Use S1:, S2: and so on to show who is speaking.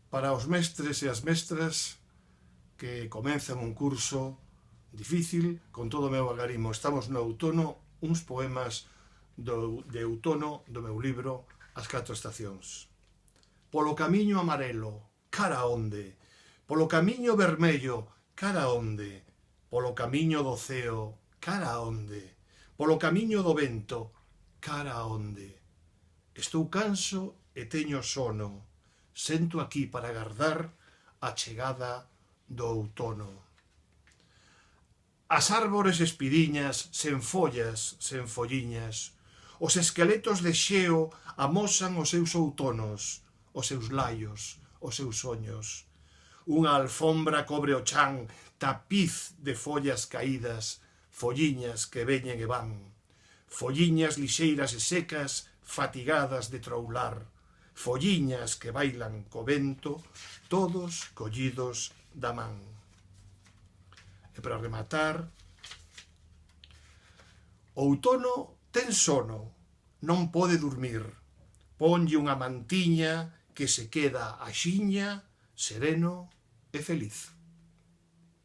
S1: Para os mestres e as mestras que comenzan un curso difícil, con todo o meu agarimo, estamos no outono, uns poemas de outono do meu libro As 4 estacións. Polo camiño amarelo, cara onde? Polo camiño vermello, cara onde? Polo camiño do ceo, cara onde? Polo camiño do vento, cara onde? Estou canso e teño sono. Sento aquí para agardar a chegada do outono. As árbores espidiñas, sen follas, sen folliñas. Os esqueletos de xeo amosan os seus outonos, os seus laios, os seus soños. Unha alfombra cobre o chan, tapiz de follas caídas, folliñas que veñen e van. Folliñas lixeiras e secas, fatigadas de troular. Folliñas que bailan co vento, todos collidos da man. E para rematar, o outono ten sono, non pode dormir. Ponlle unha mantiña que se queda axiña, sereno e feliz.